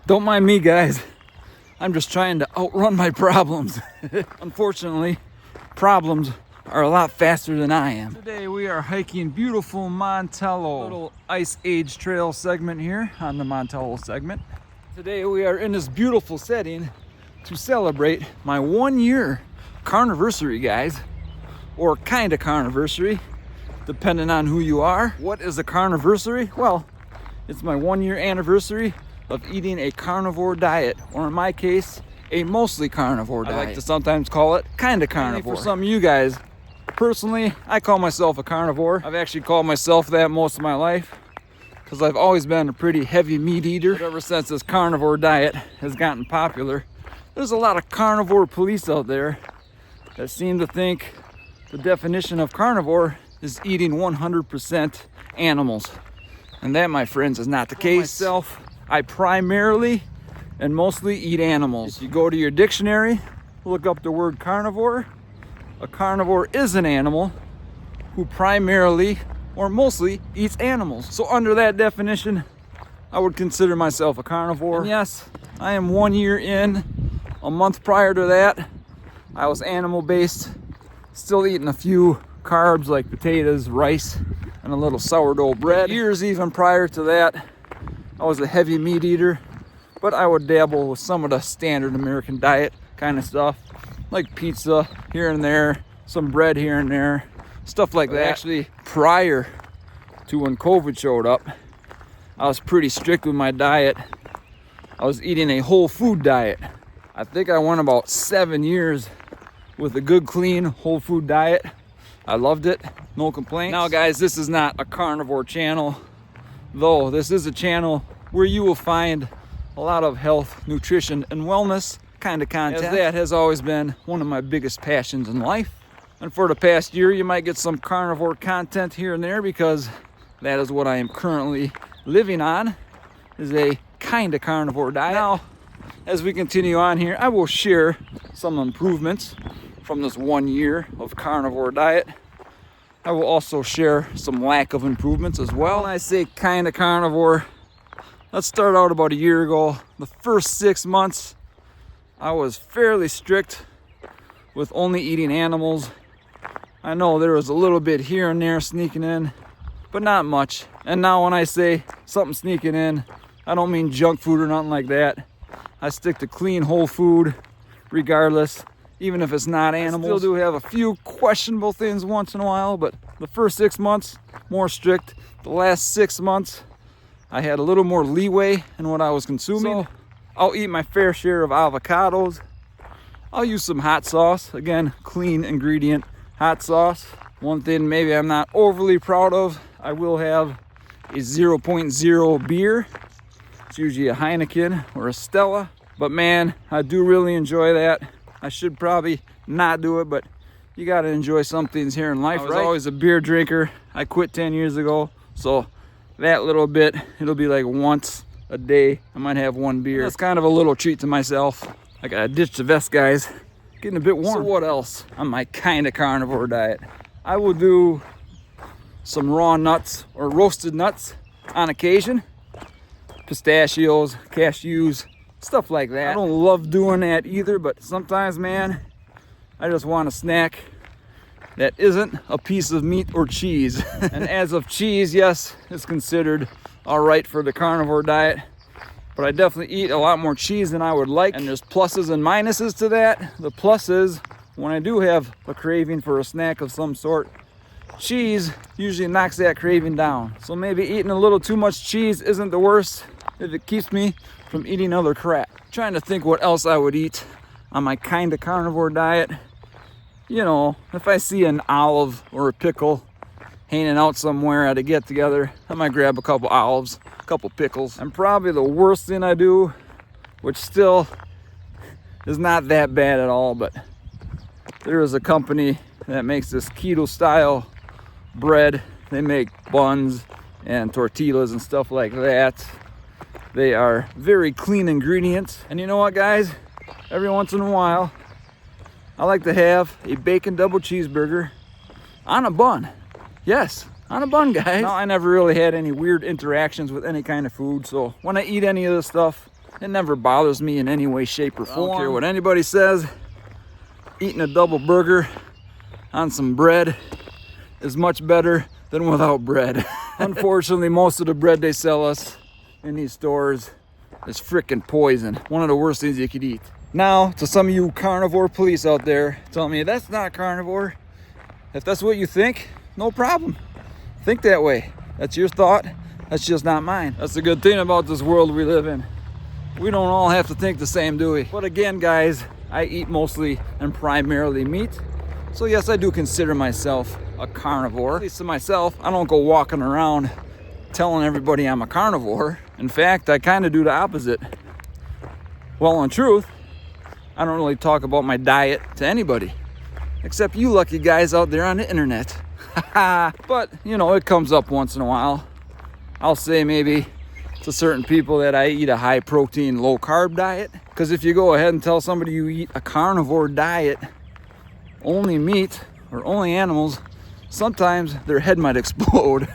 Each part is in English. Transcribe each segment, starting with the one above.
Don't mind me, guys. I'm just trying to outrun my problems. Unfortunately, problems are a lot faster than I am. Today we are hiking beautiful Montello. Little Ice Age Trail segment here on the Montello segment. Today we are in this beautiful setting to celebrate my 1 year carniversary, guys. Or kind of carniversary, depending on who you are. What is a carniversary? Well, it's my 1 year anniversary of eating a carnivore diet, or in my case, a mostly carnivore diet. I like to sometimes call it kind of carnivore. For some of you guys, personally, I call myself a carnivore. I've actually called myself that most of my life because I've always been a pretty heavy meat eater. But ever since this carnivore diet has gotten popular, there's a lot of carnivore police out there that seem to think the definition of carnivore is eating 100% animals. And that, my friends, is not the case. Myself, I primarily and mostly eat animals. If you go to your dictionary, look up the word carnivore. A carnivore is an animal who primarily or mostly eats animals. So under that definition, I would consider myself a carnivore. And yes, I am 1 year in. A month prior to that, I was animal-based, still eating a few carbs like potatoes, rice, and a little sourdough bread. Years even prior to that, I was a heavy meat eater, but I would dabble with some of the standard American diet kind of stuff, like pizza here and there, some bread here and there, stuff like that. Actually, prior to when COVID showed up, I was pretty strict with my diet. I was eating a whole food diet. I think I went about 7 years with a good, clean, whole food diet. I loved it, no complaints. Now guys, this is not a carnivore channel, though this is a channel where you will find a lot of health, nutrition, and wellness kind of content. As that has always been one of my biggest passions in life. And for the past year, you might get some carnivore content here and there because that is what I am currently living on, is a kind of carnivore diet. Now, as we continue on here, I will share some improvements from this 1 year of carnivore diet. I will also share some lack of improvements as well. When I say kind of carnivore, let's start out about a year ago. The first 6 months, I was fairly strict with only eating animals. I know there was a little bit here and there sneaking in, but not much. And now when I say something sneaking in, I don't mean junk food or nothing like that. I stick to clean whole food regardless, even if it's not animals. I still do have a few questionable things once in a while, but the first 6 months, more strict. The last 6 months, I had a little more leeway in what I was consuming. So I'll eat my fair share of avocados. I'll use some hot sauce. Again, clean ingredient hot sauce. One thing maybe I'm not overly proud of, I will have a 0.0 beer. It's usually a Heineken or a Stella. But man, I do really enjoy that. I should probably not do it, but you gotta enjoy some things here in life, right? I was always a beer drinker. I quit 10 years ago, so that little bit, it'll be like once a day I might have one beer. That's kind of a little treat to myself. I gotta ditch the vest, guys. Getting a bit warm. So what else on my kind of carnivore diet? I will do some raw nuts or roasted nuts on occasion. Pistachios, cashews, stuff like that. I don't love doing that either, but sometimes, man, I just want a snack that isn't a piece of meat or cheese. And as of cheese, yes, it's considered all right for the carnivore diet, but I definitely eat a lot more cheese than I would like. And there's pluses and minuses to that. The plus is when I do have a craving for a snack of some sort, cheese usually knocks that craving down. So maybe eating a little too much cheese isn't the worst if it keeps me from eating other crap. Trying to think what else I would eat on my kind of carnivore diet. You know, if I see an olive or a pickle hanging out somewhere at a get together, I might grab a couple olives, a couple pickles. And probably the worst thing I do, which still is not that bad at all, but there is a company that makes this keto style bread. They make buns and tortillas and stuff like that. They are very clean ingredients. And you know what, guys? Every once in a while, I like to have a bacon double cheeseburger on a bun. Yes, on a bun, guys. Now, I never really had any weird interactions with any kind of food, so when I eat any of this stuff, It never bothers me in any way, shape, or form. I don't care what anybody says. Eating a double burger on some bread is much better than without bread. Unfortunately, most of the bread they sell us in these stores is frickin' poison. One of the worst things you could eat. Now, to some of you carnivore police out there telling me that's not carnivore, if that's what you think, no problem. Think that way. That's your thought. That's just not mine. That's the good thing about this world we live in. We don't all have to think the same, do we? But again, guys, I eat mostly and primarily meat. So yes, I do consider myself a carnivore. At least to myself, I don't go walking around telling everybody I'm a carnivore. In fact, I kind of do the opposite. Well, in truth, I don't really talk about my diet to anybody, except you lucky guys out there on the internet. But, you know, it comes up once in a while. I'll say maybe to certain people that I eat a high protein, low carb diet. Because if you go ahead and tell somebody you eat a carnivore diet, only meat or only animals, sometimes their head might explode.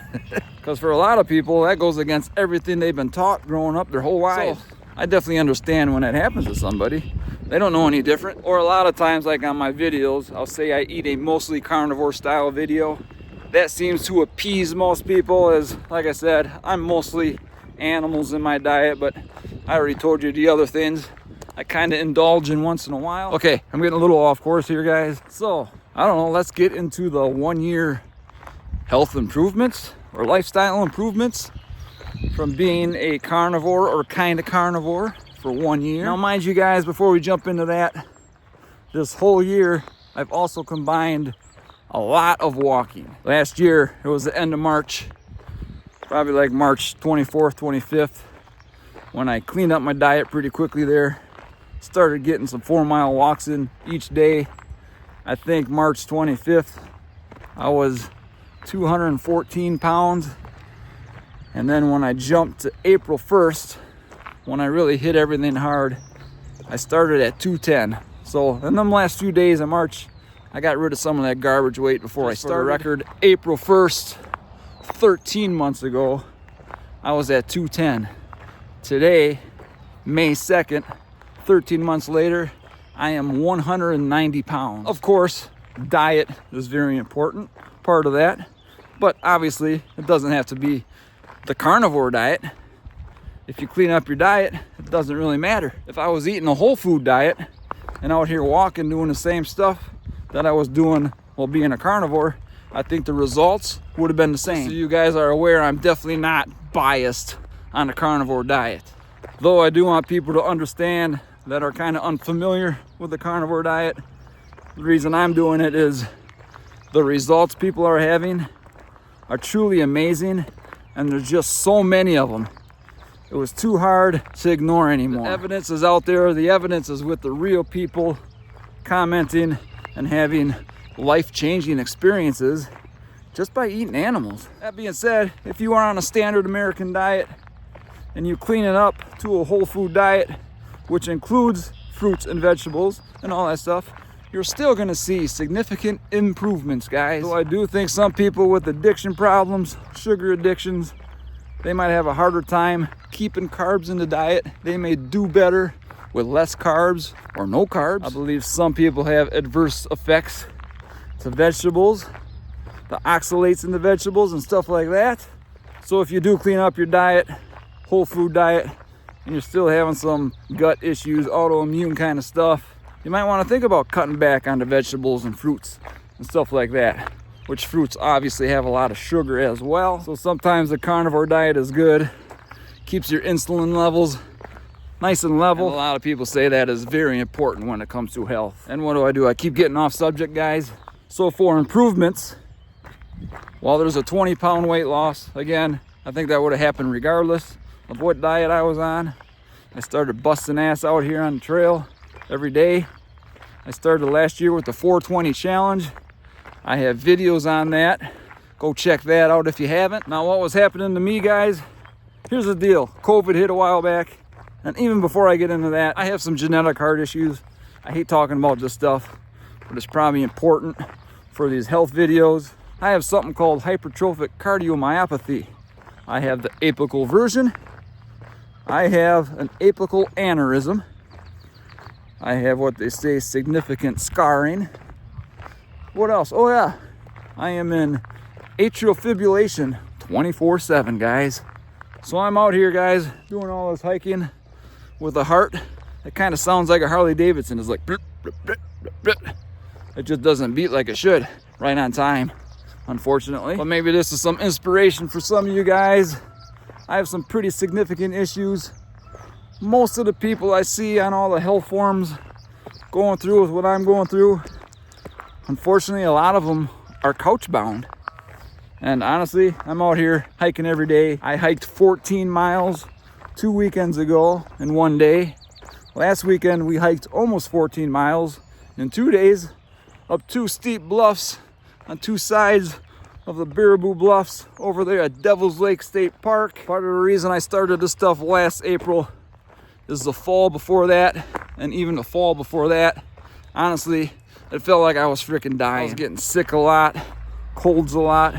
Because for a lot of people, that goes against everything they've been taught growing up their whole lives. So, I definitely understand when that happens to somebody. They don't know any different. Or a lot of times, like on my videos, I'll say I eat a mostly carnivore style video. That seems to appease most people, as like I said, I'm mostly animals in my diet, but I already told you the other things I kind of indulge in once in a while. Okay, I'm getting a little off course here, guys. So, I don't know, let's get into the 1 year health improvements or lifestyle improvements from being a carnivore or kind of carnivore for 1 year. Now, mind you guys, before we jump into that, this whole year, I've also combined a lot of walking. Last year, it was the end of March, probably like March 24th, 25th, when I cleaned up my diet pretty quickly there. Started getting some 4-mile walks in each day. I think March 25th, I was 214 pounds. And then when I jumped to April 1st, when I really hit everything hard, I started at 210. So in them last few days of March, I got rid of some of that garbage weight before I started. For the record, April 1st, 13 months ago, I was at 210. Today, May 2nd, 13 months later, I am 190 pounds. Of course, diet is very important, part of that. But obviously, it doesn't have to be the carnivore diet. If you clean up your diet, it doesn't really matter. If I was eating a whole food diet and out here walking, doing the same stuff that I was doing while being a carnivore, I think the results would have been the same. So you guys are aware, I'm definitely not biased on the carnivore diet. Though I do want people to understand that are kind of unfamiliar with the carnivore diet, the reason I'm doing it is the results people are having are truly amazing, and there's just so many of them. It was too hard to ignore anymore. The evidence is out there. The evidence is with the real people commenting and having life-changing experiences just by eating animals. That being said, if you are on a standard American diet and you clean it up to a whole food diet, which includes fruits and vegetables and all that stuff, you're still gonna see significant improvements, guys. So I do think some people with addiction problems, sugar addictions, they might have a harder time keeping carbs in the diet. They may do better with less carbs or no carbs. I believe some people have adverse effects to vegetables, the oxalates in the vegetables and stuff like that. So if you do clean up your diet, whole food diet, and you're still having some gut issues, autoimmune kind of stuff, you might want to think about cutting back on the vegetables and fruits and stuff like that, which fruits obviously have a lot of sugar as well. So sometimes the carnivore diet is good, keeps your insulin levels nice and level. And a lot of people say that is very important when it comes to health. And what do? I keep getting off subject, guys. So for improvements, while there's a 20-pound weight loss, again, I think that would have happened regardless of what diet I was on. I started busting ass out here on the trail every day. I started last year with the 420 challenge. I have videos on that. Go check that out if you haven't. Now, what was happening to me, guys? Here's the deal. COVID hit a while back. And even before I get into that, I have some genetic heart issues. I hate talking about this stuff, but it's probably important for these health videos. I have something called hypertrophic cardiomyopathy. I have the apical version. I have an apical aneurysm. I have what they say significant scarring. What else? Oh yeah, I am in atrial fibrillation 24/7, guys. So I'm out here, guys, doing all this hiking with a heart. It kind of sounds like a Harley Davidson. It's like, blip, blip, blip, blip, blip. It just doesn't beat like it should, right on time, unfortunately. But maybe this is some inspiration for some of you guys. I have some pretty significant issues. Most of the people I see on all the health forums going through with what I'm going through, unfortunately, a lot of them are couch bound. And honestly, I'm out here hiking every day. I hiked 14 miles 2 weekends ago in one day. Last weekend, we hiked almost 14 miles in 2 days up 2 steep bluffs on 2 sides of the Baraboo Bluffs over there at Devil's Lake State Park. Part of the reason I started this stuff last April is the fall before that, and even the fall before that, honestly, it felt like I was freaking dying. I was getting sick a lot, colds a lot,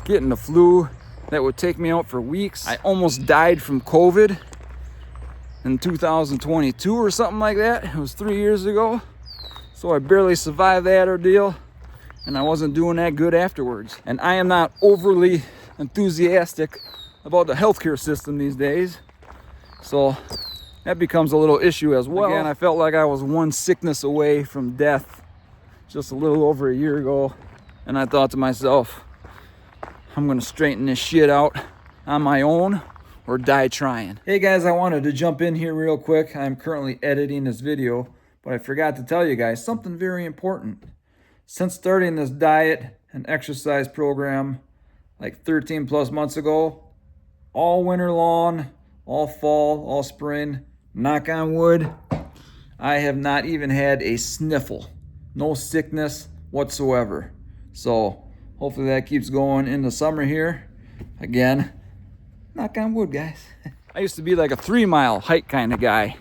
getting the flu that would take me out for weeks. I almost died from COVID in 2022 or something like that. It was 3 years ago. So I barely survived that ordeal, and I wasn't doing that good afterwards. And I am not overly enthusiastic about the healthcare system these days. So that becomes a little issue as well. Again, I felt like I was one sickness away from death just a little over a year ago. And I thought to myself, I'm gonna straighten this shit out on my own or die trying. Hey guys, I wanted to jump in here real quick. I'm currently editing this video, but I forgot to tell you guys something very important. Since starting this diet and exercise program like 13 plus months ago, all winter long, all fall, all spring, knock on wood, I have not even had a sniffle. No sickness whatsoever. So hopefully that keeps going in the summer here. Again, knock on wood, guys. I used to be like a 3-mile hike kind of guy.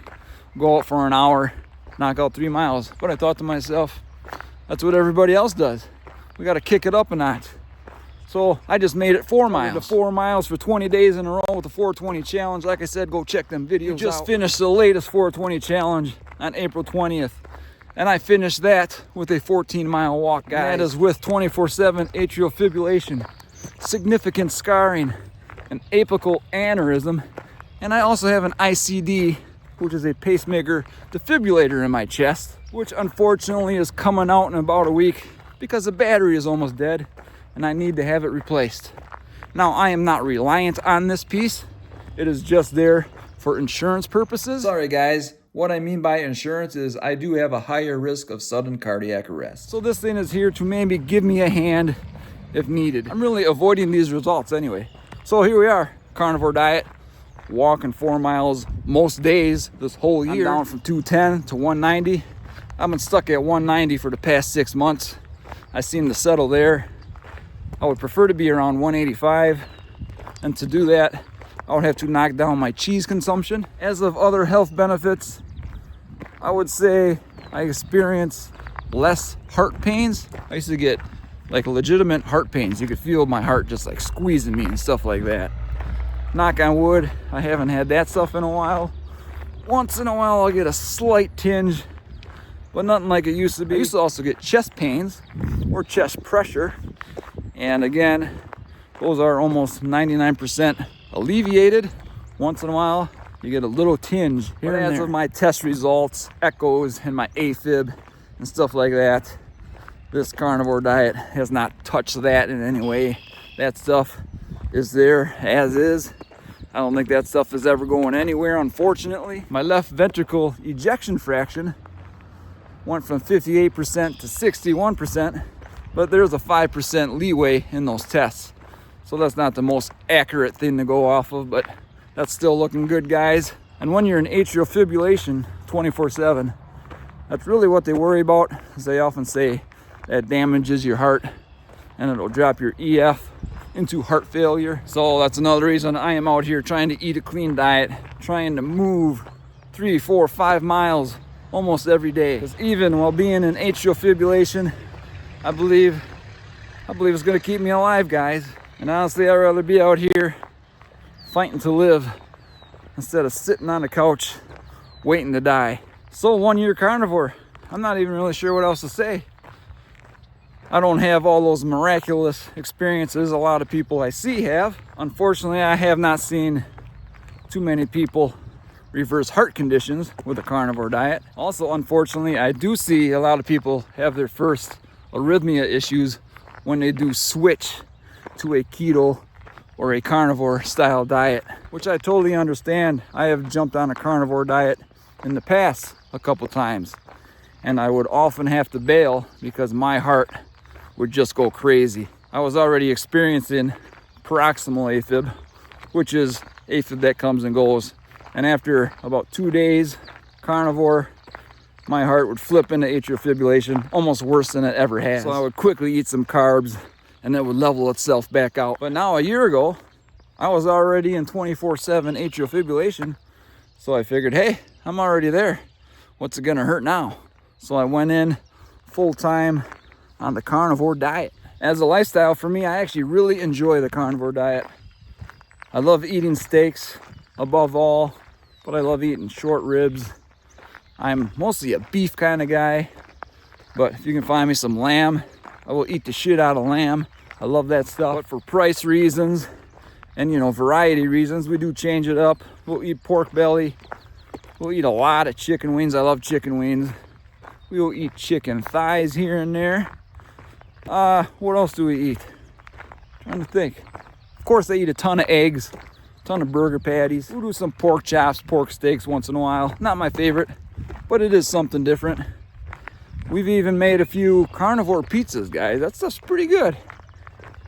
Go out for an hour, knock out 3 miles. But I thought to myself, that's what everybody else does. We got to kick it up a notch. So I just made it 4 miles. I did 4 miles for 20 days in a row with the 420 challenge. Like I said, go check them videos out. We just finished the latest 420 challenge on April 20th. And I finished that with a 14-mile walk, guys. And that is with 24/7 atrial fibrillation, significant scarring, an apical aneurysm, and I also have an ICD, which is a pacemaker defibrillator in my chest, which unfortunately is coming out in about a week because the battery is almost dead and I need to have it replaced. Now, I am not reliant on this piece. It is just there for insurance purposes. Sorry guys, what I mean by insurance is I do have a higher risk of sudden cardiac arrest. So this thing is here to maybe give me a hand if needed. I'm really avoiding these results anyway. So here we are, carnivore diet, walking 4 miles most days this whole year. I'm down from 210 to 190. I've been stuck at 190 for the past 6 months. I seem to settle there. I would prefer to be around 185. And to do that, I would have to knock down my cheese consumption. As of other health benefits, I would say I experience less heart pains. I used to get like legitimate heart pains. You could feel my heart just like squeezing me and stuff like that. Knock on wood, I haven't had that stuff in a while. Once in a while I'll get a slight tinge, but nothing like it used to be. I used to also get chest pains or chest pressure. And again, those are almost 99% alleviated. Once in a while, you get a little tinge here and there. As of my test results, echoes, and my AFib and stuff like that, this carnivore diet has not touched that in any way. That stuff is there as is. I don't think that stuff is ever going anywhere, unfortunately. My left ventricle ejection fraction went from 58% to 61%, but there's a 5% leeway in those tests. So that's not the most accurate thing to go off of, but that's still looking good, guys. And when you're in atrial fibrillation 24/7, that's really what they worry about, as they often say that damages your heart and it'll drop your EF into heart failure. So that's another reason I am out here trying to eat a clean diet, trying to move 3, 4, 5 miles almost every day. Because even while being in atrial fibrillation, I believe it's gonna keep me alive, guys. And honestly, I'd rather be out here fighting to live instead of sitting on the couch waiting to die. So 1 year carnivore. I'm not even really sure what else to say. I don't have all those miraculous experiences a lot of people I see have. Unfortunately, I have not seen too many people reverse heart conditions with a carnivore diet. Also, unfortunately, I do see a lot of people have their first arrhythmia issues when they do switch to a keto or a carnivore style diet, which I totally understand. I have jumped on a carnivore diet in the past a couple times, and I would often have to bail because my heart would just go crazy. I was already experiencing paroxysmal AFib, which is AFib that comes and goes. And after about 2 days carnivore, my heart would flip into atrial fibrillation, almost worse than it ever has. So I would quickly eat some carbs and it would level itself back out. But now, a year ago, I was already in 24/7 atrial fibrillation. So I figured, hey, I'm already there. What's it gonna hurt now? So I went in full time on the carnivore diet. As a lifestyle for me, I actually really enjoy the carnivore diet. I love eating steaks above all, but I love eating short ribs. I'm mostly a beef kind of guy, but if you can find me some lamb, I will eat the shit out of lamb. I love that stuff. But for price reasons and, you know, variety reasons, we do change it up. We'll eat pork belly. We'll eat a lot of chicken wings. I love chicken wings. We will eat chicken thighs here and there. What else do we eat? Trying to think. Of course, I eat a ton of eggs, a ton of burger patties. We'll do some pork chops, pork steaks once in a while. Not my favorite, but it is something different. We've even made a few carnivore pizzas, guys. That stuff's pretty good.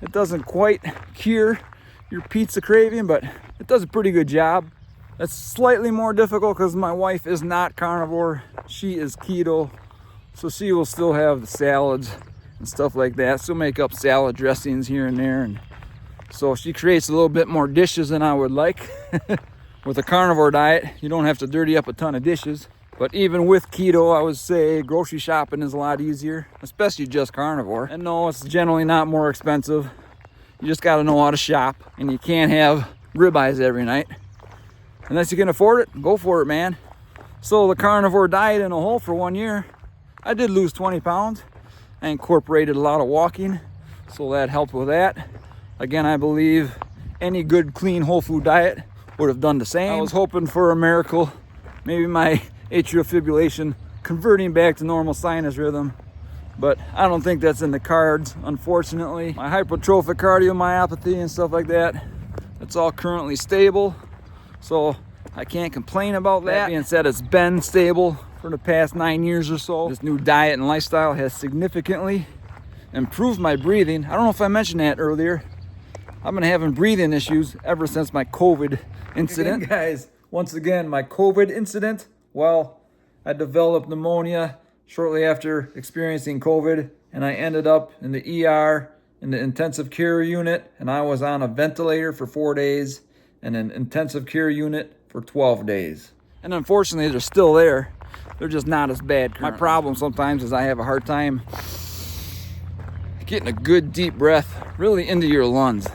It doesn't quite cure your pizza craving, but it does a pretty good job. It's slightly more difficult because my wife is not carnivore. She is keto, so she will still have the salads and stuff like that. She'll make up salad dressings here and there, and so she creates a little bit more dishes than I would like. With a carnivore diet, you don't have to dirty up a ton of dishes. But even with keto, I would say grocery shopping is a lot easier, especially just carnivore. And no, it's generally not more expensive. You just gotta know how to shop, and you can't have ribeyes every night. Unless you can afford it, go for it, man. So the carnivore diet in a whole for 1 year, I did lose 20 pounds. I incorporated a lot of walking, so that helped with that. Again, I believe any good, clean, whole food diet would have done the same. I was hoping for a miracle, maybe my atrial fibrillation converting back to normal sinus rhythm, but I don't think that's in the cards, unfortunately. My hypertrophic cardiomyopathy and stuff like that, it's all currently stable, so I can't complain about that. That being said, it's been stable for the past 9 years or so. This new diet and lifestyle has significantly improved my breathing. I don't know if I mentioned that earlier. I've been having breathing issues ever since my COVID incident. Again, guys, once again, my COVID incident, well, I developed pneumonia shortly after experiencing COVID, and I ended up in the ER, in the intensive care unit, and I was on a ventilator for 4 days and an intensive care unit for 12 days. And unfortunately, they're still there. They're just not as bad currently. My problem sometimes is I have a hard time getting a good deep breath really into your lungs,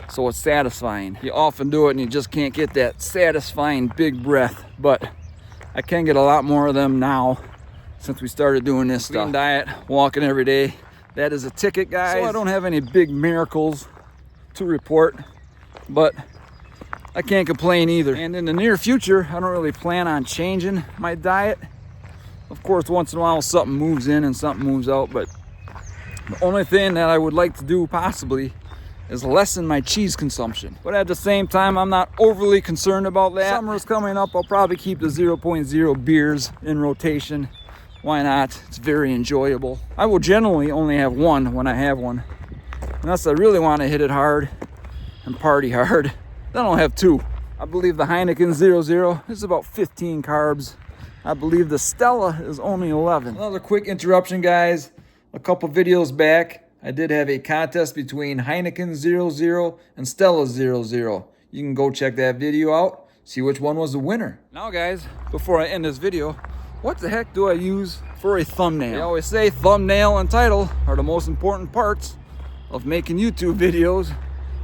so it's satisfying. You often do it and you just can't get that satisfying big breath, but I can get a lot more of them now since we started doing this stuff. Clean diet, walking every day, that is a ticket, guys. So I don't have any big miracles to report, but I can't complain either. And in the near future, I don't really plan on changing my diet. Of course, once in a while something moves in and something moves out, but the only thing that I would like to do possibly is lessen my cheese consumption. But at the same time, I'm not overly concerned about that. Summer's coming up, I'll probably keep the 0.0 beers in rotation. Why not? It's very enjoyable. I will generally only have one when I have one. Unless I really want to hit it hard and party hard, then I'll have two. I believe the Heineken 00 is about 15 carbs. I believe the Stella is only 11. Another quick interruption, guys. A couple videos back, I did have a contest between Heineken 00 and Stella 00. You can go check that video out, see which one was the winner. Now, guys, before I end this video, what the heck do I use for a thumbnail? They always say thumbnail and title are the most important parts of making YouTube videos,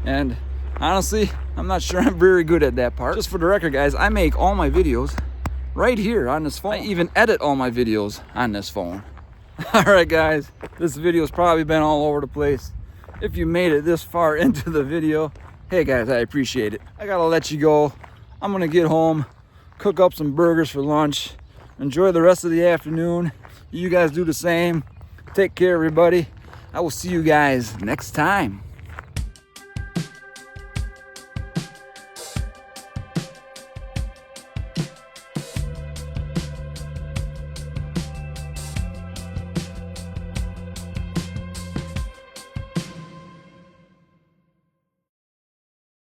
and Honestly, I'm not sure I'm very good at that part. Just for the record, guys, I make all my videos right here on this phone. I even edit all my videos on this phone. All right, guys, this video's probably been all over the place. If you made it this far into the video, hey guys, I appreciate it. I gotta let you go. I'm gonna get home, cook up some burgers for lunch, enjoy the rest of the afternoon. You guys do the same. Take care, everybody. I will see you guys next time.